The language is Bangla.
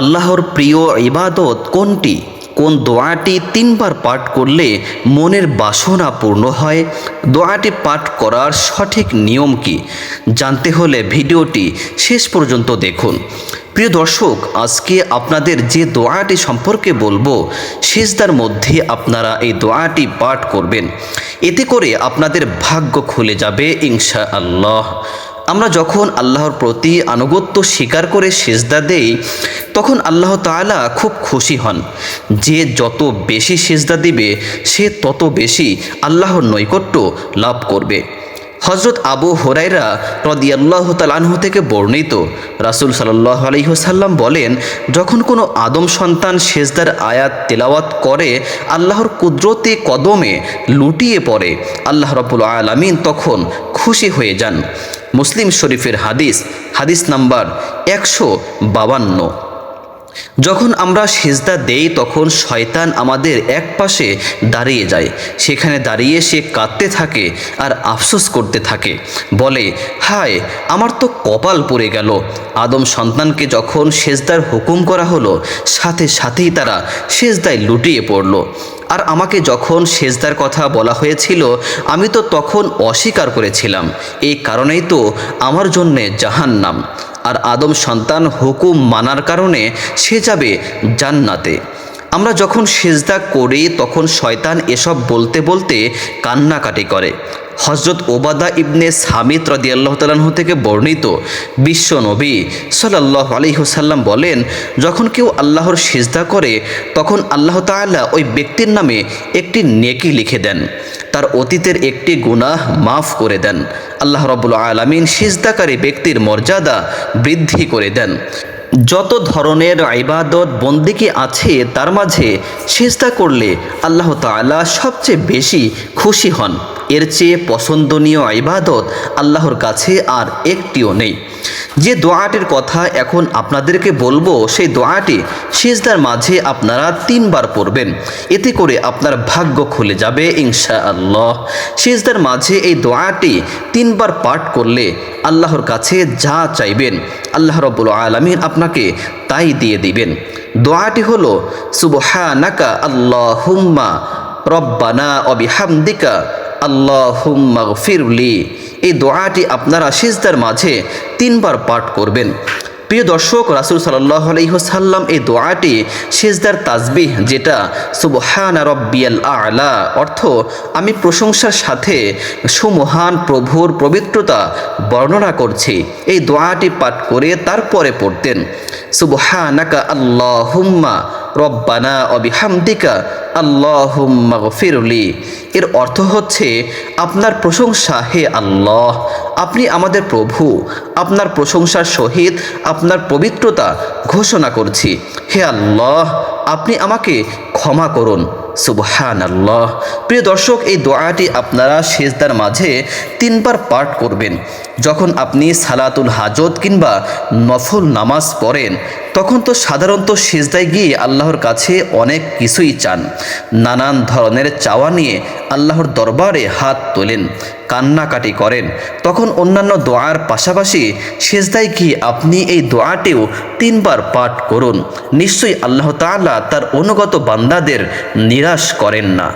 আল্লাহর প্রিয় ইবাদত কোনটি? কোন দোয়াটি তিনবার পাঠ করলে মনের বাসনা পূর্ণ হয়? দোয়াটি পাঠ করার সঠিক নিয়ম কি? জানতে হলে ভিডিওটি শেষ পর্যন্ত দেখুন। প্রিয় দর্শক, আজকে আপনাদের যে দোয়াটি সম্পর্কে বলবো, সিজদার মধ্যে আপনারা এই দোয়াটি পাঠ করবেন। এতে করে আপনাদের ভাগ্য খুলে যাবে ইনশাআল্লাহ। আমরা যখন আল্লাহর প্রতি আনুগত্য স্বীকার করে সিজদা দেই, তখন আল্লাহ তাআলা খুব খুশি হন। যে যত বেশি সিজদা দিবে সে তত বেশি আল্লাহর নৈকট্য লাভ করবে। হযরত আবু হুরায়রা রাদিয়াল্লাহু তাআলা আনহু থেকে বর্ণিত, রাসূল সাল্লাল্লাহু আলাইহি ওয়াসাল্লাম বলেন, যখন কোনো আদম সন্তান সিজদার আয়াত তেলাওয়াত করে আল্লাহর কুদরতি কদমে লুটিয়ে পড়ে, আল্লাহ রাব্বুল আলামিন তখন খুশি হয়ে যান। মুসলিম শরীফের হাদিস নাম্বার 152। যখন আমরা সিজদা দেই তখন শয়তান আমাদের এক পাশে দাঁড়িয়ে যায়। সেখানে দাঁড়িয়ে সে কাঁদতে থাকে আর আফসোস করতে থাকে, বলে, হায়, আমার তো কপাল পড়ে গেল। আদম সন্তানকে যখন সিজদার হুকুম করা হলো, সাথে সাথেই তারা সিজদায় লুটিয়ে পড়ল। আর আমাকে যখন সিজদার কথা বলা হয়েছিল আমি তো তখন অস্বীকার করেছিলাম। এই কারণেই তো আমার জন্যে জাহান্নাম। আর আদম সন্তান হুকুম মানার কারণে সে যাবে জান্নাতে। আমরা যখন সিজদা করি তখন শয়তান এসব বলতে বলতে কান্নাকাটি করে। হযরত ওবাদা ইবনে সামিত রাদিয়াল্লাহু তাআলা আনহু থেকে বর্ণিত, বিশ্ব নবী সাল্লাল্লাহু আলাইহি ওয়াসাল্লাম বলেন, যখন কেউ আল্লাহর সিজদা করে তখন আল্লাহ তাআলা ওই ব্যক্তির নামে একটি নেকি লিখে দেন, তার অতীতের একটি গুনাহ মাফ করে দেন। আল্লাহ রাব্বুল আলামিন সিজদাকারী ব্যক্তির মর্যাদা বৃদ্ধি করে দেন। যত ধরনের ইবাদত বন্দেগী আছে তার মাঝে সিজদা করলে আল্লাহ তাআলা সবচেয়ে বেশি খুশি হন। এর চেয়ে পছন্দনীয় ইবাদত আল্লাহর কাছে আর একটিও নেই। যে দোয়াটির কথা এখন আপনাদেরকে বলবো, সেই দোয়াটি সিজদার মাঝে আপনারা 3 বার পড়বেন। এতে করে আপনার ভাগ্য খুলে যাবে ইনশাআল্লাহ। সিজদার মাঝে এই দোয়াটি 3 বার পাঠ করলে আল্লাহর কাছে যা চাইবেন আল্লাহ রাব্বুল আলামিন আপনাকে তাই দিয়ে দিবেন। দোয়াটি হলো, সুবহানাকা আল্লাহুম্মা রব্বানা ওয়া বিহামদিকা আল্লাহুম্মা গফিরলি। এই দোয়াটি আপনারা সিজদার মাঝে 3 বার পাঠ করবেন। প্রিয় দর্শক, রাসূল সাল্লাল্লাহু আলাইহি ওয়াসাল্লাম এই দোয়াটি সিজদার তাসবিহ, যেটা সুবহানা রাব্বিয়াল আ'লা, অর্থ আমি প্রশংসার সাথে সুমহান প্রভুর পবিত্রতা বর্ণনা করছি, এই দোয়াটি পাঠ করে তারপরে পড়তেন, সুবহানাকা আল্লাহুম্মা রব্বানা ওয়া বিহামদিকা আল্লাহুম্মা গফিরলি। এর অর্থ হচ্ছে, আপনার প্রশংসা হে আল্লাহ, আপনি আমাদের প্রভু, আপনার প্রশংসার সহিত আপনার পবিত্রতা ঘোষণা করছি। হে আল্লাহ, আপনি আমাকে ক্ষমা করুন। সুবহানাল্লাহ। প্রিয় দর্শক, এই দোয়াটি আপনারা সিজদার মাঝে 3 বার পাঠ করবেন। যখন আপনি সালাতুল হাজত কিংবা নফল নামাজ পড়েন তখন তো সাধারণত সিজদায় গিয়ে আল্লাহর কাছে অনেক কিছুই চান। নানান ধরনের চাওয়া নিয়ে আল্লাহর দরবারে হাত তোলেন, কান্নাকাটি করেন। তখন অন্যান্য দোয়ার পাশাপাশি সিজদায় গিয়ে আপনি এই দোয়াটিও 3 বার পাঠ করুন। নিশ্চয়ই আল্লাহ তাআলা তার অনুগত বান্দাদের নিরাশ করেন না।